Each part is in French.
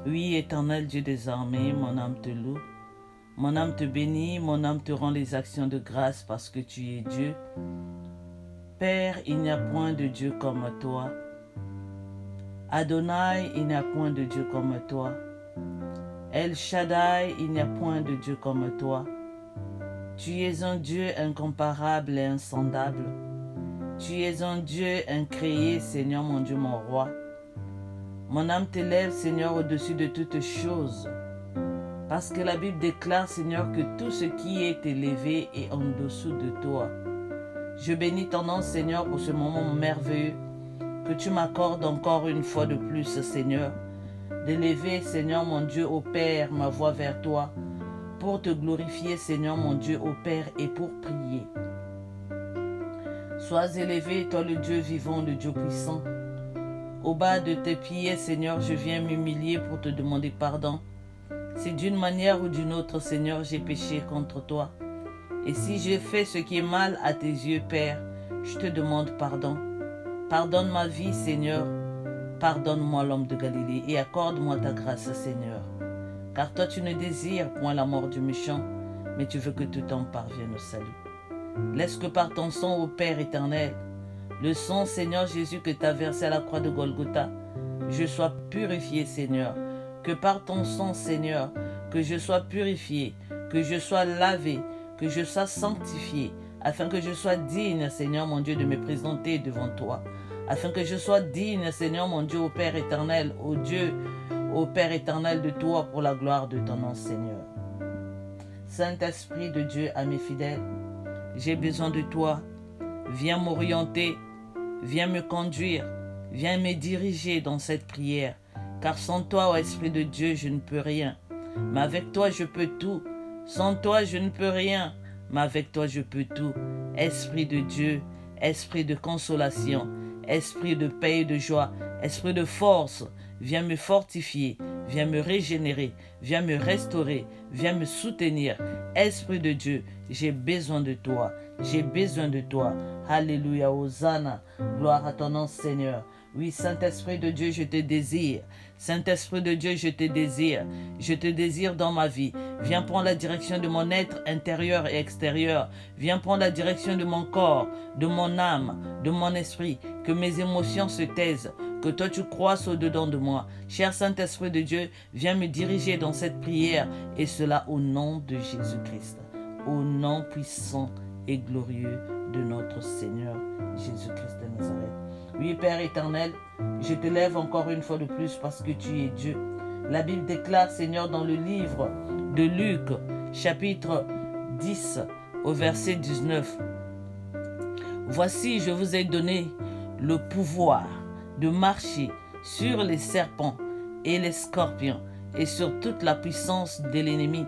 Oui, éternel Dieu des armées, mon âme te loue. Mon âme te bénit, mon âme te rend les actions de grâce parce que tu es Dieu. Père, il n'y a point de Dieu comme toi. Adonai, il n'y a point de Dieu comme toi. El Shaddai, il n'y a point de Dieu comme toi. Tu es un Dieu incomparable et insondable. Tu es un Dieu incréé, Seigneur mon Dieu, mon roi. Mon âme t'élève, Seigneur, au-dessus de toutes choses. Parce que la Bible déclare, Seigneur, que tout ce qui est élevé est en dessous de toi. Je bénis ton nom, Seigneur, pour ce moment merveilleux que tu m'accordes encore une fois de plus, Seigneur, d'élever, Seigneur mon Dieu, au Père, ma voix vers toi, pour te glorifier, Seigneur mon Dieu, au Père, et pour prier. Sois élevé, toi le Dieu vivant, le Dieu puissant. Au bas de tes pieds, Seigneur, je viens m'humilier pour te demander pardon. Si d'une manière ou d'une autre, Seigneur, j'ai péché contre toi, et si j'ai fait ce qui est mal à tes yeux, Père, je te demande pardon. Pardonne ma vie, Seigneur. Pardonne-moi, l'homme de Galilée, et accorde-moi ta grâce, Seigneur. Car toi, tu ne désires point la mort du méchant, mais tu veux que tout homme parvienne au salut. Laisse que par ton sang, ô Père éternel, le sang, Seigneur Jésus, que tu as versé à la croix de Golgotha, je sois purifié, Seigneur. Que par ton sang, Seigneur, que je sois purifié, que je sois lavé, que je sois sanctifié, afin que je sois digne, Seigneur mon Dieu, de me présenter devant toi. Afin que je sois digne, Seigneur mon Dieu, au Père éternel, au Dieu, au Père éternel de toi, pour la gloire de ton nom, Seigneur. Saint-Esprit de Dieu, à mes fidèles, j'ai besoin de toi. Viens m'orienter, viens me conduire, viens me diriger dans cette prière. Car sans toi, ô Esprit de Dieu, je ne peux rien. Mais avec toi, je peux tout. Sans toi, je ne peux rien. Mais avec toi, je peux tout. Esprit de Dieu, esprit de consolation, esprit de paix et de joie, esprit de force, viens me fortifier, viens me régénérer, viens me restaurer, viens me soutenir. Esprit de Dieu, j'ai besoin de toi, j'ai besoin de toi. Alléluia, Hosanna, gloire à ton nom, Seigneur. Oui, Saint-Esprit de Dieu, je te désire. Saint-Esprit de Dieu, je te désire. Je te désire dans ma vie. Viens prendre la direction de mon être intérieur et extérieur. Viens prendre la direction de mon corps, de mon âme, de mon esprit. Que mes émotions se taisent. Que toi tu croisses au-dedans de moi. Cher Saint-Esprit de Dieu, viens me diriger dans cette prière. Et cela au nom de Jésus-Christ. Au nom puissant et glorieux de notre Seigneur Jésus-Christ de Nazareth. Oui, Père éternel, je te lève encore une fois de plus parce que tu es Dieu. La Bible déclare, Seigneur, dans le livre de Luc, chapitre 10, au verset 19. Voici, je vous ai donné le pouvoir de marcher sur les serpents et les scorpions et sur toute la puissance de l'ennemi,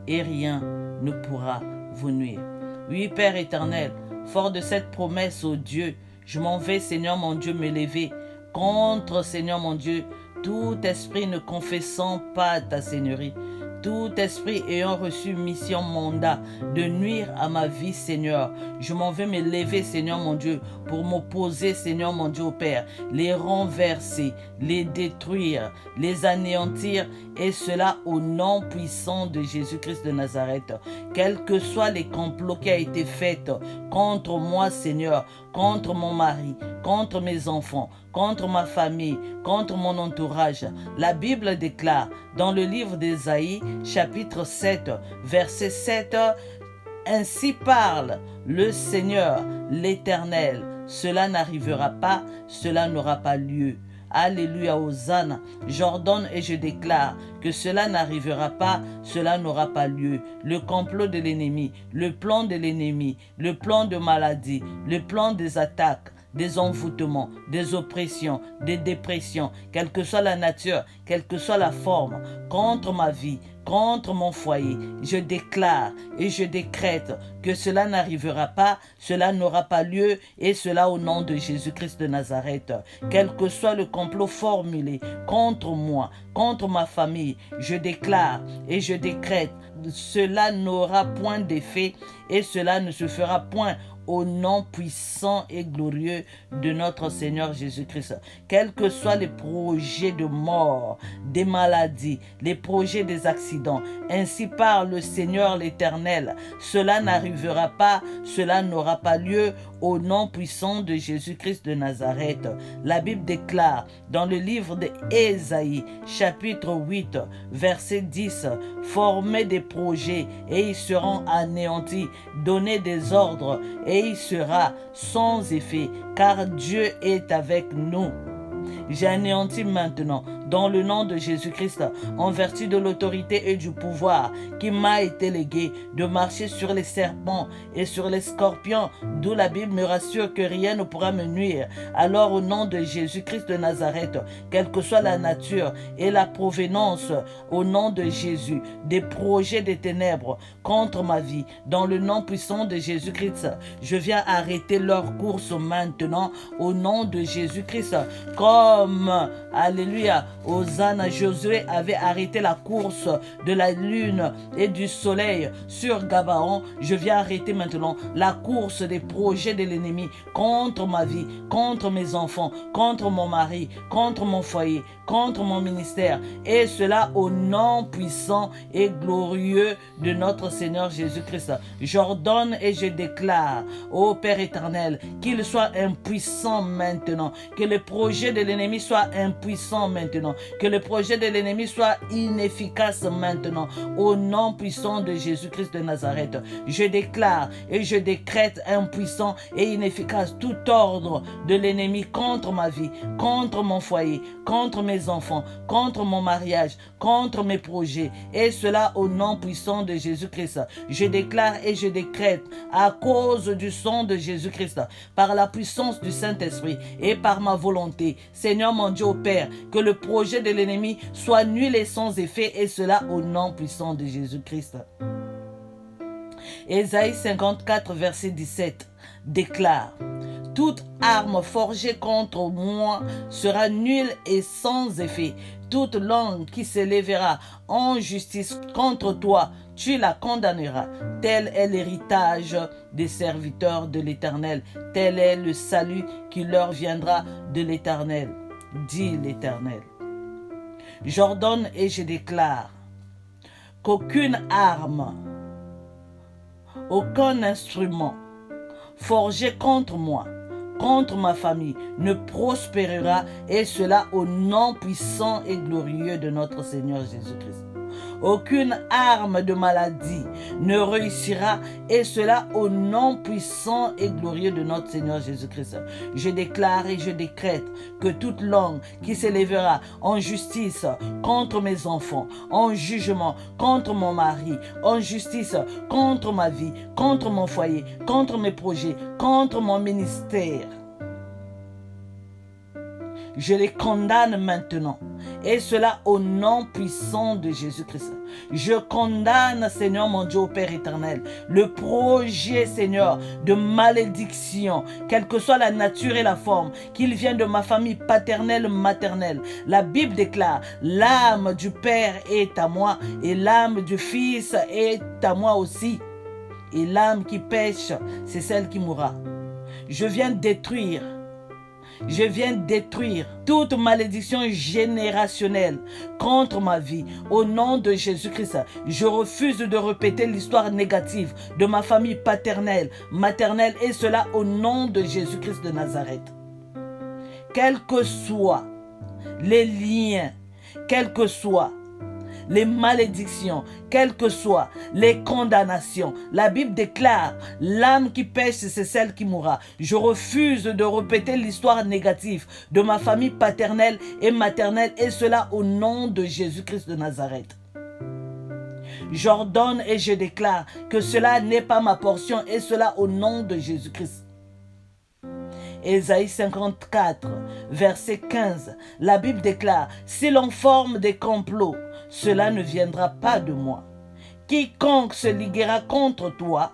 et rien ne pourra vous nuire. Oui, Père éternel, fort de cette promesse, ô Dieu, je m'en vais, Seigneur mon Dieu, me lever contre, Seigneur mon Dieu, tout esprit ne confessant pas ta Seigneurie, tout esprit ayant reçu mission, mandat de nuire à ma vie, Seigneur. Je m'en vais me lever, Seigneur mon Dieu, pour m'opposer, Seigneur mon Dieu, au Père, les renverser, les détruire, les anéantir, et cela au nom puissant de Jésus-Christ de Nazareth. Quels que soient les complots qui ont été faits contre moi, Seigneur, contre mon mari, contre mes enfants, contre ma famille, contre mon entourage. La Bible déclare dans le livre d'Ésaïe, chapitre 7, verset 7, « Ainsi parle le Seigneur, l'Éternel. Cela n'arrivera pas, cela n'aura pas lieu. » Alléluia, Hosanna. J'ordonne et je déclare que cela n'arrivera pas, cela n'aura pas lieu. Le complot de l'ennemi, le plan de l'ennemi, le plan de maladie, le plan des attaques, des envoûtements, des oppressions, des dépressions, quelle que soit la nature, quelle que soit la forme, contre ma vie, contre mon foyer, je déclare et je décrète que cela n'arrivera pas, cela n'aura pas lieu, et cela au nom de Jésus-Christ de Nazareth. Quel que soit le complot formulé contre moi, contre ma famille, je déclare et je décrète, cela n'aura point d'effet et cela ne se fera point au nom puissant et glorieux de notre Seigneur Jésus-Christ. Quels que soient les projets de mort ténèbres, des maladies, les projets des accidents. Ainsi parle le Seigneur l'Éternel. Cela n'arrivera pas, cela n'aura pas lieu au nom puissant de Jésus-Christ de Nazareth. La Bible déclare dans le livre d'Ésaïe, chapitre 8, verset 10, « Formez des projets et ils seront anéantis, donnez des ordres et il sera sans effet, car Dieu est avec nous. » J'anéantis maintenant, dans le nom de Jésus-Christ, en vertu de l'autorité et du pouvoir qui m'a été légué, de marcher sur les serpents et sur les scorpions, d'où la Bible me rassure que rien ne pourra me nuire. Alors au nom de Jésus-Christ de Nazareth, quelle que soit la nature et la provenance, au nom de Jésus, des projets des ténèbres contre ma vie, dans le nom puissant de Jésus-Christ, je viens arrêter leur course maintenant, au nom de Jésus-Christ, comme, alléluia, Hosanna, Josué avait arrêté la course de la lune et du soleil sur Gabaon. Je viens arrêter maintenant la course des projets de l'ennemi contre ma vie, contre mes enfants, contre mon mari, contre mon foyer, contre mon ministère. Et cela au nom puissant et glorieux de notre Seigneur Jésus-Christ. J'ordonne et je déclare, ô Père éternel, qu'il soit impuissant maintenant, que le projet de l'ennemi soit impuissant maintenant, que le projet de l'ennemi soit inefficace maintenant, au nom puissant de Jésus-Christ de Nazareth. Je déclare et je décrète impuissant et inefficace tout ordre de l'ennemi contre ma vie, contre mon foyer, contre mes enfants, contre mon mariage, contre mes projets, et cela au nom puissant de Jésus-Christ. Je déclare et je décrète à cause du sang de Jésus-Christ, par la puissance du Saint-Esprit et par ma volonté, Seigneur mon Dieu, Père, que le projet de l'ennemi soit nul et sans effet, et cela au nom puissant de Jésus-Christ. Ésaïe 54, verset 17 déclare: toute arme forgée contre moi sera nulle et sans effet. Toute langue qui s'élèvera en justice contre toi, tu la condamneras. Tel est l'héritage des serviteurs de l'Éternel. Tel est le salut qui leur viendra de l'Éternel, dit l'Éternel. J'ordonne et je déclare qu'aucune arme, aucun instrument forgé contre moi, contre ma famille, ne prospérera, et cela au nom puissant et glorieux de notre Seigneur Jésus-Christ. Aucune arme de maladie ne réussira, et cela au nom puissant et glorieux de notre Seigneur Jésus-Christ. Je déclare et je décrète que toute langue qui s'élèvera en justice contre mes enfants, en jugement contre mon mari, en justice contre ma vie, contre mon foyer, contre mes projets, contre mon ministère, je les condamne maintenant, et cela au nom puissant de Jésus-Christ. Je condamne, Seigneur mon Dieu, Père éternel, le projet, Seigneur, de malédiction, quelle que soit la nature et la forme, qu'il vienne de ma famille paternelle, maternelle. La Bible déclare: l'âme du Père est à moi, et l'âme du Fils est à moi aussi. Et l'âme qui pêche, c'est celle qui mourra. Je viens détruire toute malédiction générationnelle contre ma vie. Au nom de Jésus-Christ, je refuse de répéter l'histoire négative de ma famille paternelle, maternelle, et cela au nom de Jésus-Christ de Nazareth. Quels que soient les liens, quels que soient les malédictions, quelles que soient les condamnations, la Bible déclare: l'âme qui pêche, c'est celle qui mourra. Je refuse de répéter l'histoire négative de ma famille paternelle et maternelle, et cela au nom de Jésus-Christ de Nazareth. J'ordonne et je déclare que cela n'est pas ma portion, et cela au nom de Jésus-Christ. Ésaïe 54, verset 15, la Bible déclare: si l'on forme des complots, cela ne viendra pas de moi. Quiconque se liguera contre toi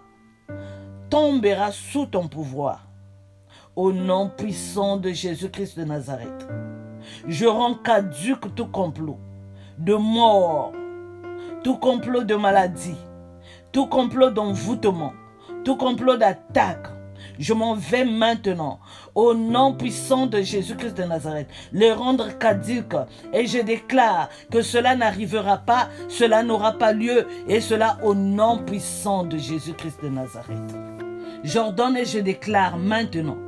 tombera sous ton pouvoir. Au nom puissant de Jésus-Christ de Nazareth, je rends caduque tout complot de mort, tout complot de maladie, tout complot d'envoûtement, tout complot d'attaque. je m'en vais maintenant. Au nom puissant de Jésus-Christ de Nazareth, les rendre caduques. Et je déclare que cela n'arrivera pas, cela n'aura pas lieu. Et cela au nom puissant de Jésus-Christ de Nazareth. J'ordonne et je déclare maintenant,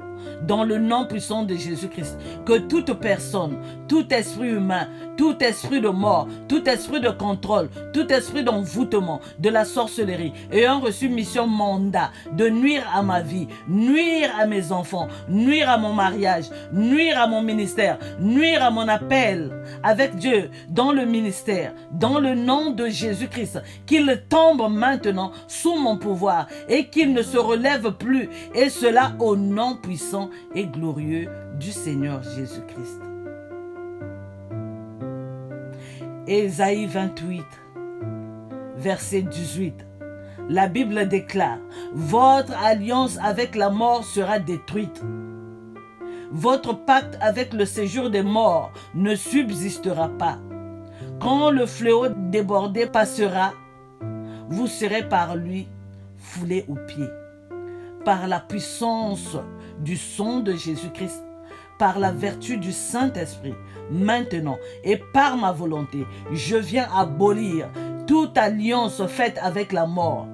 dans le nom puissant de Jésus-Christ, que toute personne, tout esprit humain, tout esprit de mort, tout esprit de contrôle, tout esprit d'envoûtement, de la sorcellerie, ayant reçu mission mandat de nuire à ma vie, nuire à mes enfants, nuire à mon mariage, nuire à mon ministère, nuire à mon appel avec Dieu dans le ministère, dans le nom de Jésus-Christ, qu'il tombe maintenant sous mon pouvoir et qu'il ne se relève plus, et cela au nom puissant et glorieux du Seigneur Jésus-Christ. Ésaïe 28, verset 18. La Bible déclare: votre alliance avec la mort sera détruite. Votre pacte avec le séjour des morts ne subsistera pas. Quand le fléau débordé passera, vous serez par lui foulés aux pieds. Par la puissance du sang de Jésus-Christ, par la vertu du Saint-Esprit, maintenant et par ma volonté, je viens abolir toute alliance faite avec la mort,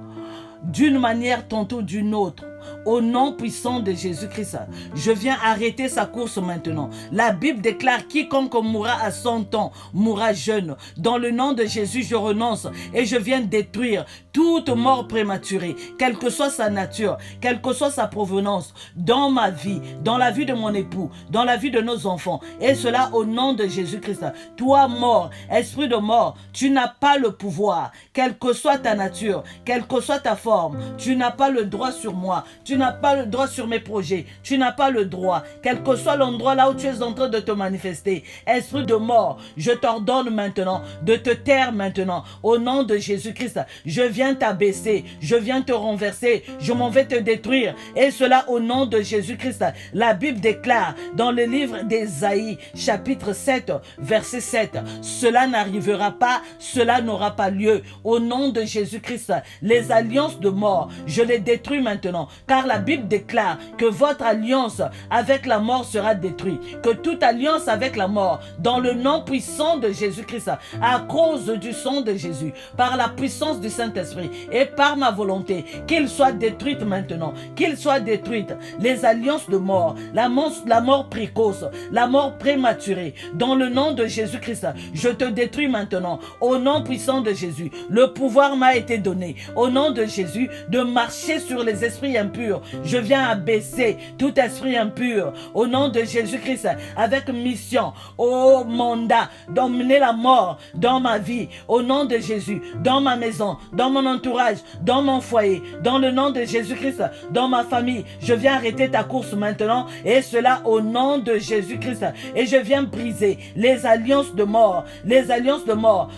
d'une manière tantôt d'une autre. Au nom puissant de Jésus-Christ, je viens arrêter sa course maintenant. La Bible déclare: quiconque mourra à 100 ans mourra jeune. Dans le nom de Jésus, je renonce et je viens détruire toute mort prématurée, quelle que soit sa nature, quelle que soit sa provenance, dans ma vie, dans la vie de mon époux, dans la vie de nos enfants. Et cela au nom de Jésus-Christ. Toi, mort, esprit de mort, tu n'as pas le pouvoir, quelle que soit ta nature, quelle que soit ta forme, tu n'as pas le droit sur moi. Tu n'as pas le droit sur mes projets. Tu n'as pas le droit, quel que soit l'endroit là où tu es en train de te manifester. Esprit de mort, je t'ordonne maintenant de te taire maintenant. Au nom de Jésus-Christ, je viens t'abaisser, je viens te renverser, je m'en vais te détruire. Et cela au nom de Jésus-Christ. La Bible déclare dans le livre d'Ésaïe, chapitre 7, verset 7, cela n'arrivera pas, cela n'aura pas lieu. Au nom de Jésus-Christ, les alliances de mort, je les détruis maintenant. Car la Bible déclare que votre alliance avec la mort sera détruite. Que toute alliance avec la mort, dans le nom puissant de Jésus-Christ, à cause du sang de Jésus, par la puissance du Saint-Esprit et par ma volonté, qu'il soit détruite maintenant. Qu'il soit détruite. Les alliances de mort, la mort précoce, la mort prématurée, dans le nom de Jésus-Christ, je te détruis maintenant. Au nom puissant de Jésus, le pouvoir m'a été donné. Au nom de Jésus, de marcher sur les esprits impurs. Je viens abaisser tout esprit impur au nom de Jésus-Christ avec mission, au mandat d'emmener la mort dans ma vie, au nom de Jésus, dans ma maison, dans mon entourage, dans mon foyer, dans le nom de Jésus-Christ, dans ma famille. Je viens arrêter ta course maintenant et cela au nom de Jésus-Christ. Et je viens briser les alliances de mort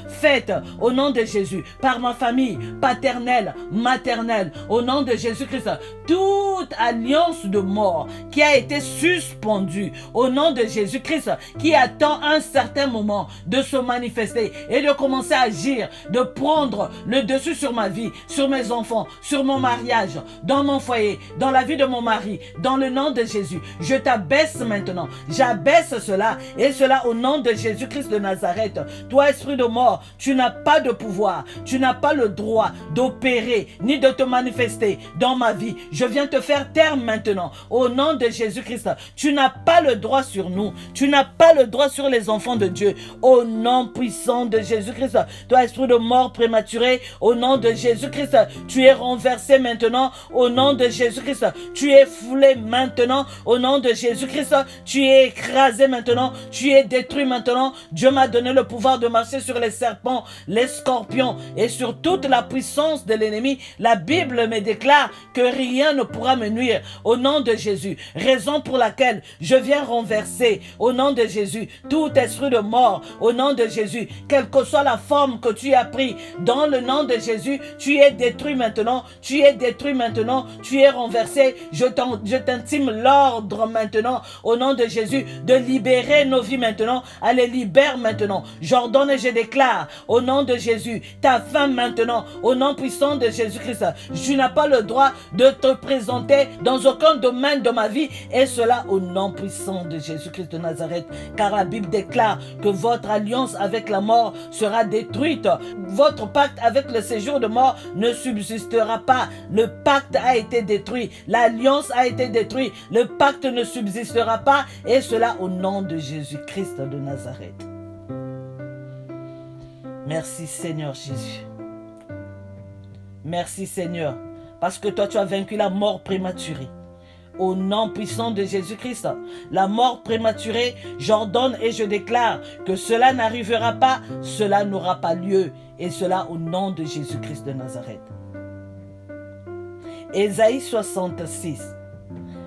faites au nom de Jésus par ma famille paternelle, maternelle, au nom de Jésus-Christ. Toute alliance de mort qui a été suspendue au nom de Jésus-Christ, qui attend un certain moment de se manifester et de commencer à agir, de prendre le dessus sur ma vie, sur mes enfants, sur mon mariage, dans mon foyer, dans la vie de mon mari, dans le nom de Jésus. Je t'abaisse maintenant. J'abaisse cela et cela au nom de Jésus-Christ de Nazareth. Toi, esprit de mort, tu n'as pas de pouvoir, tu n'as pas le droit d'opérer ni de te manifester dans ma vie. Je viens te faire taire maintenant au nom de Jésus-Christ. Tu n'as pas le droit sur nous. Tu n'as pas le droit sur les enfants de Dieu. Au nom puissant de Jésus-Christ. Toi, esprit de mort prématuré, au nom de Jésus-Christ, tu es renversé maintenant. Au nom de Jésus-Christ, tu es foulé maintenant. Au nom de Jésus-Christ, tu es écrasé maintenant. Tu es détruit maintenant. Dieu m'a donné le pouvoir de marcher sur les serpents, les scorpions et sur toute la puissance de l'ennemi. La Bible me déclare que rien ne pourra me nuire au nom de Jésus. Raison pour laquelle je viens renverser au nom de Jésus tout esprit de mort au nom de Jésus. Quelle que soit la forme que tu as pris dans le nom de Jésus, tu es détruit maintenant. Tu es détruit maintenant. Tu es renversé. Je t'intime l'ordre maintenant au nom de Jésus de libérer nos vies maintenant. Allez, libère maintenant. J'ordonne et je déclare au nom de Jésus ta fin maintenant au nom puissant de Jésus-Christ. Tu n'as pas le droit de te présenter dans aucun domaine de ma vie, et cela au nom puissant de Jésus-Christ de Nazareth. Car la Bible déclare que votre alliance avec la mort sera détruite. Votre pacte avec le séjour de mort ne subsistera pas. Le pacte a été détruit. L'alliance a été détruite. Le pacte ne subsistera pas, et cela au nom de Jésus-Christ de Nazareth. Merci Seigneur Jésus. Merci Seigneur, parce que toi tu as vaincu la mort prématurée. Au nom puissant de Jésus-Christ, la mort prématurée, j'ordonne et je déclare que cela n'arrivera pas, cela n'aura pas lieu, et cela au nom de Jésus-Christ de Nazareth. Ésaïe 66,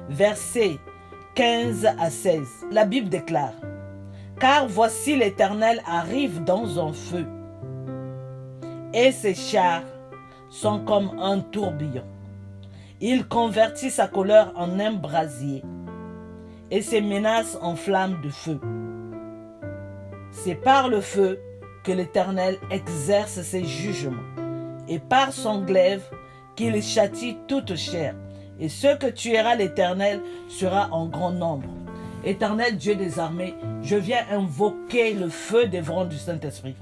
versets 15 à 16, la Bible déclare: car voici l'Éternel arrive dans un feu, et ses chars sont comme un tourbillon. Il convertit sa colère en un brasier et ses menaces en flammes de feu. C'est par le feu que l'Éternel exerce ses jugements, et par son glaive qu'il châtie toute chair. Et ce que tuera l'Éternel sera en grand nombre. Éternel Dieu des armées, je viens invoquer le feu dévorant du Saint-Esprit.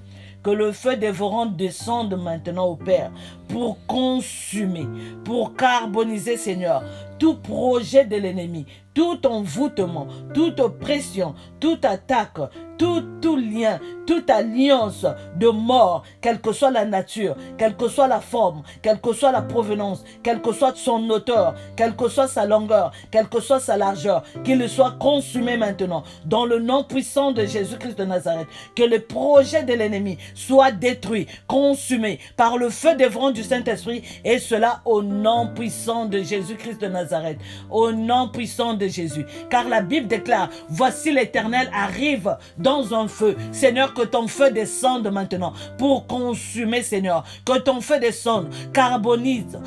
Que le feu dévorant descende maintenant au Père pour consumer, pour carboniser, Seigneur, tout projet de l'ennemi, tout envoûtement, toute oppression, toute attaque, tout lien, toute alliance de mort, quelle que soit la nature, quelle que soit la forme, quelle que soit la provenance, quelle que soit son auteur, quelle que soit sa longueur, quelle que soit sa largeur, qu'il soit consumé maintenant, dans le nom puissant de Jésus-Christ de Nazareth, que le projet de l'ennemi soit détruit, consumé par le feu dévorant du Saint-Esprit, et cela au nom puissant de Jésus-Christ de Nazareth, au nom puissant de Jésus. Car la Bible déclare: voici l'Éternel arrive dans un feu. Seigneur, que ton feu descende maintenant pour consumer, Seigneur. Que ton feu descende, carbonise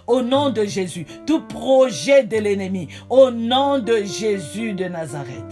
au nom de Jésus tout projet de l'ennemi, au nom de Jésus de Nazareth.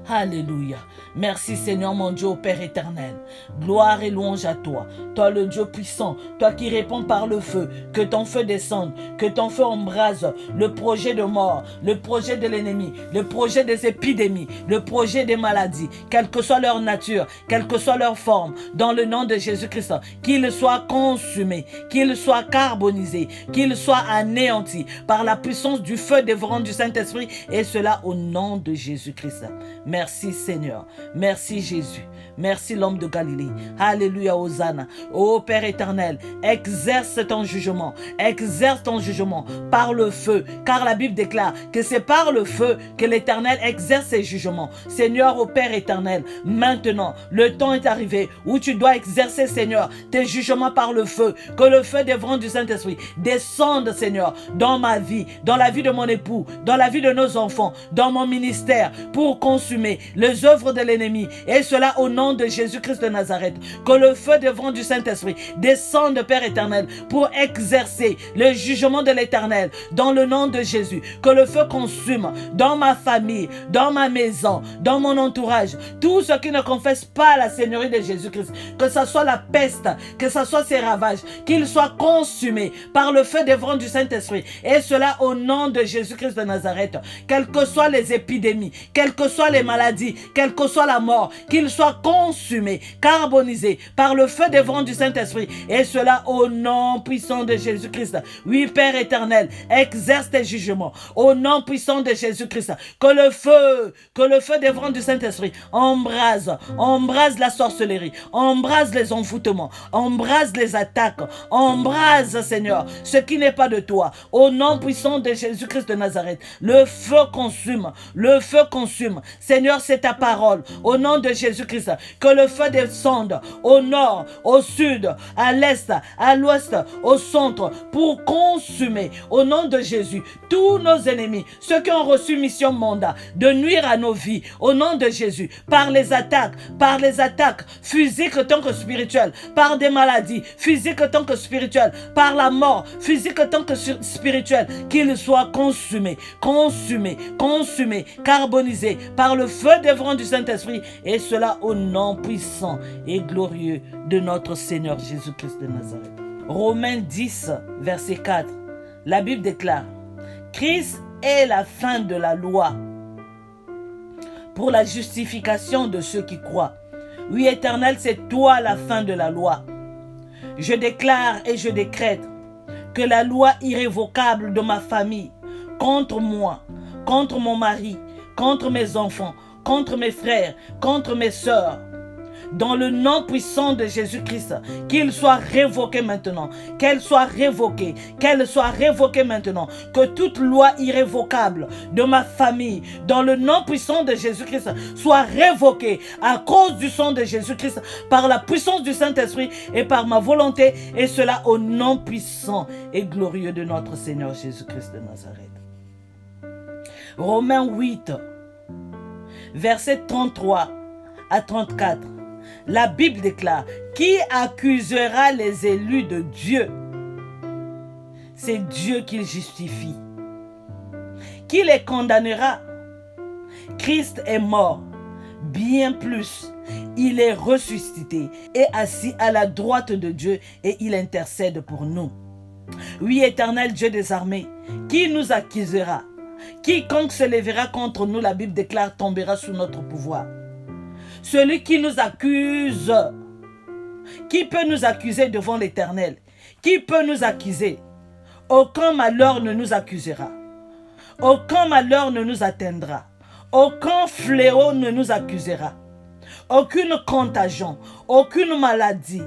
Alléluia. Merci Seigneur mon Dieu, au Père éternel. Gloire et louange à toi. Toi le Dieu puissant, toi qui réponds par le feu. Que ton feu descende, que ton feu embrase le projet de mort, le projet de l'ennemi, le projet des épidémies, le projet des maladies, quelle que soit leur nature, quelle que soit leur forme, dans le nom de Jésus-Christ, qu'il soit consumé, qu'il soit carbonisé, qu'il soit anéanti par la puissance du feu dévorant du Saint-Esprit, et cela au nom de Jésus-Christ. Merci Seigneur. Merci Jésus. Merci l'homme de Galilée. Alléluia, Hosanna. Ô Père éternel, exerce ton jugement. Exerce ton jugement par le feu. Car la Bible déclare que c'est par le feu que l'Éternel exerce ses jugements. Seigneur, ô Père éternel, maintenant, le temps est arrivé où tu dois exercer, Seigneur, tes jugements par le feu. Que le feu dévorant du Saint-Esprit descende, Seigneur, dans ma vie, dans la vie de mon époux, dans la vie de nos enfants, dans mon ministère, pour consumer les œuvres de l'ennemi, et cela au nom de Jésus-Christ de Nazareth. Que le feu dévorant du Saint-Esprit descende, Père éternel, pour exercer le jugement de l'Éternel dans le nom de Jésus. Que le feu consume dans ma famille, dans ma maison, dans mon entourage, tous ceux qui ne confessent pas la Seigneurie de Jésus-Christ, que ce soit la peste, que ce soit ses ravages, qu'ils soient consumés par le feu dévorant du Saint-Esprit, et cela au nom de Jésus-Christ de Nazareth. Quelles que soient les épidémies, quelles que soient les maladies, quelle que soit la mort, qu'ils soient consumés, carbonisés par le feu dévorant du Saint-Esprit, et cela au nom puissant de Jésus-Christ. Oui, Père éternel, exerce tes jugements au nom puissant de Jésus-Christ. Que le feu dévorant du Saint-Esprit embrase la sorcellerie, embrase les envoûtements, embrase les attaques, embrase, Seigneur, ce qui n'est pas de toi. Au nom puissant de Jésus-Christ de Nazareth, le feu consume, Seigneur, c'est ta parole, au nom de Jésus-Christ, que le feu descende au nord, au sud, à l'est, à l'ouest, au centre, pour consumer, au nom de Jésus, tous nos ennemis, ceux qui ont reçu mission mandat de nuire à nos vies, au nom de Jésus, par les attaques physiques tant que spirituelles, par des maladies physiques tant que spirituelles, par la mort physique tant que spirituelle, qu'ils soient consumés, carbonisés par le feu dévorant du Saint-Esprit, et cela au nom puissant et glorieux de notre Seigneur Jésus-Christ de Nazareth. Romains 10, verset 4. La Bible déclare, Christ est la fin de la loi pour la justification de ceux qui croient. Oui, Éternel, c'est toi la fin de la loi. Je déclare et je décrète que la loi irrévocable de ma famille, contre moi, contre mon mari, contre mes enfants, contre mes frères, contre mes sœurs, dans le nom puissant de Jésus-Christ, qu'il soit révoqué maintenant, qu'elle soit révoquée maintenant, que toute loi irrévocable de ma famille, dans le nom puissant de Jésus-Christ, soit révoquée à cause du sang de Jésus-Christ, par la puissance du Saint-Esprit et par ma volonté, et cela au nom puissant et glorieux de notre Seigneur Jésus-Christ de Nazareth. Romains 8, versets 33 à 34. La Bible déclare, qui accusera les élus de Dieu? C'est Dieu qui justifie. Qui les condamnera? Christ est mort. Bien plus, il est ressuscité et assis à la droite de Dieu et il intercède pour nous. Oui, Éternel Dieu des armées, qui nous accusera? Quiconque se lèvera contre nous, la Bible déclare, tombera sous notre pouvoir. Celui qui nous accuse, qui peut nous accuser devant l'Éternel? Qui peut nous accuser? Aucun malheur ne nous accusera. Aucun malheur ne nous atteindra. Aucun fléau ne nous accusera. Aucune contagion, aucune maladie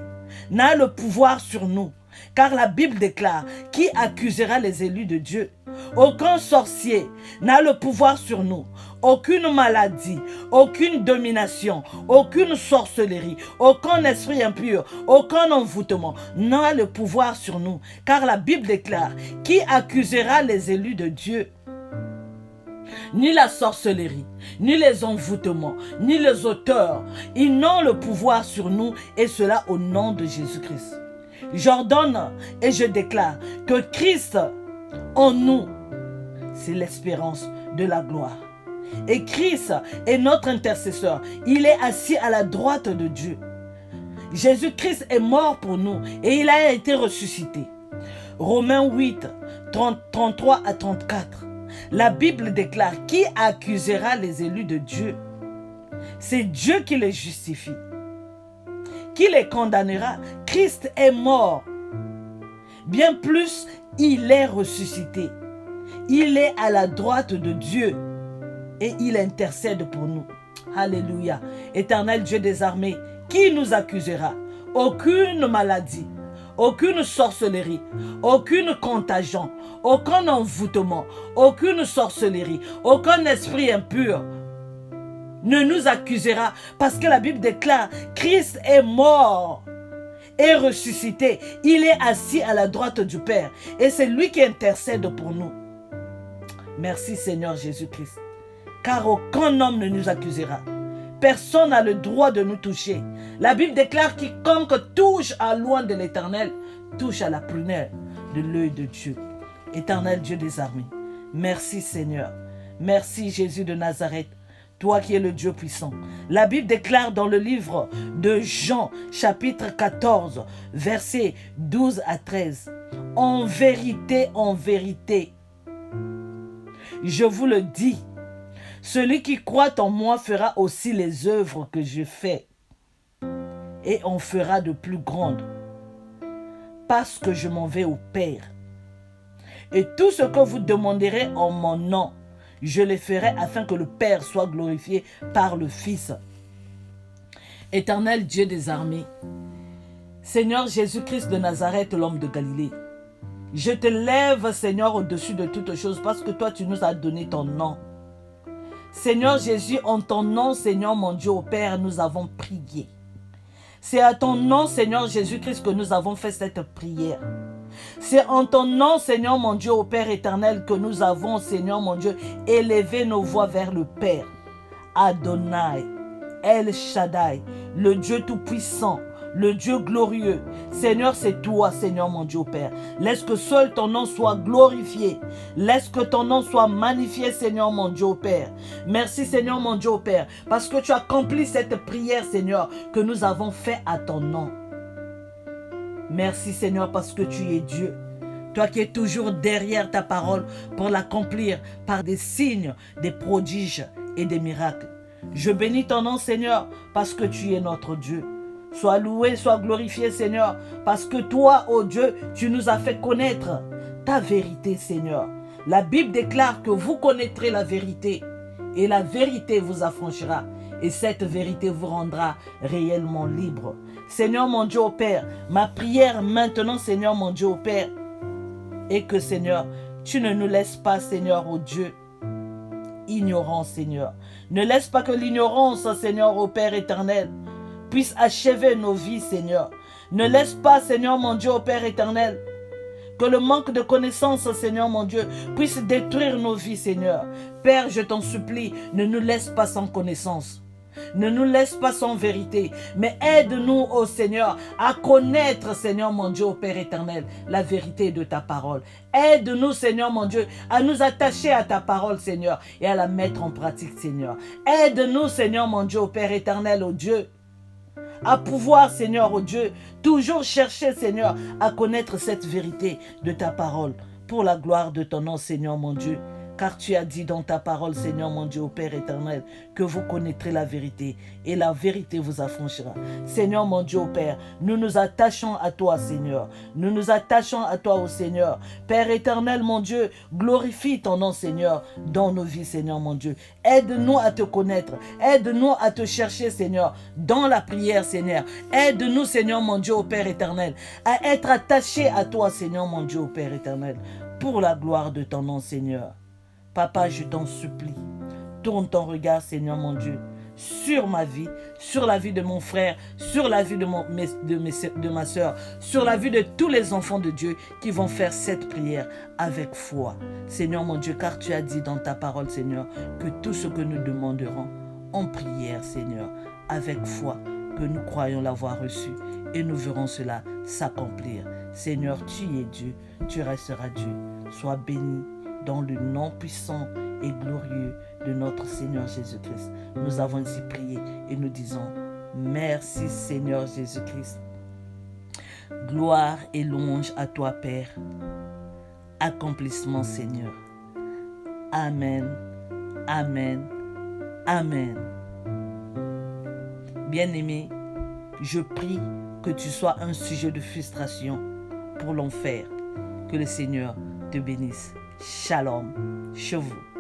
n'a le pouvoir sur nous. Car la Bible déclare, qui accusera les élus de Dieu? Aucun sorcier n'a le pouvoir sur nous. Aucune maladie, aucune domination, aucune sorcellerie, aucun esprit impur, aucun envoûtement n'a le pouvoir sur nous. Car la Bible déclare, qui accusera les élus de Dieu? Ni la sorcellerie, ni les envoûtements, ni les auteurs, ils n'ont le pouvoir sur nous, et cela au nom de Jésus-Christ. J'ordonne et je déclare que Christ en nous, c'est l'espérance de la gloire. Et Christ est notre intercesseur. Il est assis à la droite de Dieu. Jésus-Christ est mort pour nous et il a été ressuscité. Romains 8, 33 à 34. La Bible déclare, qui accusera les élus de Dieu? C'est Dieu qui les justifie. Qui les condamnera? Christ est mort. Bien plus, il est ressuscité. Il est à la droite de Dieu et il intercède pour nous. Alléluia. Éternel Dieu des armées, qui nous accusera? Aucune maladie, aucune sorcellerie, aucune contagion, aucun envoûtement, aucune sorcellerie, aucun esprit impur ne nous accusera, parce que la Bible déclare, Christ est mort et ressuscité. Il est assis à la droite du Père et c'est lui qui intercède pour nous. Merci Seigneur Jésus-Christ, car aucun homme ne nous accusera. Personne n'a le droit de nous toucher. La Bible déclare, quiconque touche à loin de l'Éternel touche à la prunelle de l'œil de Dieu. Éternel Dieu des armées, merci Seigneur. Merci Jésus de Nazareth, toi qui es le Dieu puissant. La Bible déclare dans le livre de Jean, chapitre 14, versets 12 à 13. En vérité, je vous le dis, celui qui croit en moi fera aussi les œuvres que je fais, et en fera de plus grandes, parce que je m'en vais au Père. Et tout ce que vous demanderez en mon nom, je le ferai afin que le Père soit glorifié par le Fils. Éternel Dieu des armées, Seigneur Jésus-Christ de Nazareth, l'homme de Galilée, je te lève, Seigneur, au-dessus de toutes choses, parce que toi, tu nous as donné ton nom. Seigneur Jésus, en ton nom, Seigneur mon Dieu, au Père, nous avons prié. C'est à ton nom, Seigneur Jésus-Christ, que nous avons fait cette prière. C'est en ton nom, Seigneur mon Dieu, au Père éternel, que nous avons, Seigneur mon Dieu, élevé nos voix vers le Père. Adonai, El Shaddai, le Dieu tout-puissant, le Dieu glorieux. Seigneur, c'est toi, Seigneur mon Dieu, Père. Laisse que seul ton nom soit glorifié. Laisse que ton nom soit magnifié, Seigneur mon Dieu, Père. Merci, Seigneur mon Dieu, Père, parce que tu as accompli cette prière, Seigneur, que nous avons fait à ton nom. Merci, Seigneur, parce que tu es Dieu. Toi qui es toujours derrière ta parole pour l'accomplir par des signes, des prodiges et des miracles. Je bénis ton nom, Seigneur, parce que tu es notre Dieu. Sois loué, sois glorifié, Seigneur, parce que toi, ô Dieu, tu nous as fait connaître ta vérité, Seigneur. La Bible déclare que vous connaîtrez la vérité et la vérité vous affranchira et cette vérité vous rendra réellement libre. Seigneur mon Dieu au Père, ma prière maintenant, Seigneur mon Dieu au Père, est que, Seigneur, tu ne nous laisses pas, Seigneur, ô Dieu, ignorants, Seigneur. Ne laisse pas que l'ignorance, Seigneur, ô Père éternel, puisse achever nos vies, Seigneur. Ne laisse pas, Seigneur, mon Dieu, ô Père éternel, que le manque de connaissance, Seigneur, mon Dieu, puisse détruire nos vies, Seigneur. Père, je t'en supplie, ne nous laisse pas sans connaissance. Ne nous laisse pas sans vérité, mais aide-nous, ô Seigneur, à connaître, Seigneur mon Dieu, ô Père éternel, la vérité de ta parole. Aide-nous, Seigneur mon Dieu, à nous attacher à ta parole, Seigneur, et à la mettre en pratique, Seigneur. Aide-nous, Seigneur mon Dieu, ô Père éternel, ô Dieu, à pouvoir, Seigneur, ô Dieu, toujours chercher, Seigneur, à connaître cette vérité de ta parole, pour la gloire de ton nom, Seigneur mon Dieu. Car tu as dit dans ta parole, Seigneur mon Dieu, au Père éternel, que vous connaîtrez la vérité et la vérité vous affranchira. Seigneur mon Dieu, au Père, nous nous attachons à toi, Seigneur. Nous nous attachons à toi, au Seigneur. Père éternel, mon Dieu, glorifie ton nom, Seigneur, dans nos vies, Seigneur mon Dieu. Aide-nous à te connaître. Aide-nous à te chercher, Seigneur, dans la prière, Seigneur. Aide-nous, Seigneur mon Dieu, au Père éternel, à être attachés à toi, Seigneur mon Dieu, au Père éternel, pour la gloire de ton nom, Seigneur. Papa, je t'en supplie, tourne ton regard, Seigneur mon Dieu, sur ma vie, sur la vie de mon frère, sur la vie de ma soeur, sur la vie de tous les enfants de Dieu qui vont faire cette prière avec foi. Seigneur mon Dieu, car tu as dit dans ta parole, Seigneur, que tout ce que nous demanderons en prière, Seigneur, avec foi, que nous croyons l'avoir reçu et nous verrons cela s'accomplir. Seigneur, tu es Dieu, tu resteras Dieu. Sois béni dans le nom puissant et glorieux de notre Seigneur Jésus-Christ. Nous avons ainsi prié et nous disons merci Seigneur Jésus-Christ. Gloire et louange à toi Père. Accomplissement Seigneur. Amen, amen, amen. Bien-aimé, je prie que tu sois un sujet de frustration pour l'enfer. Que le Seigneur te bénisse. Shalom chez vous.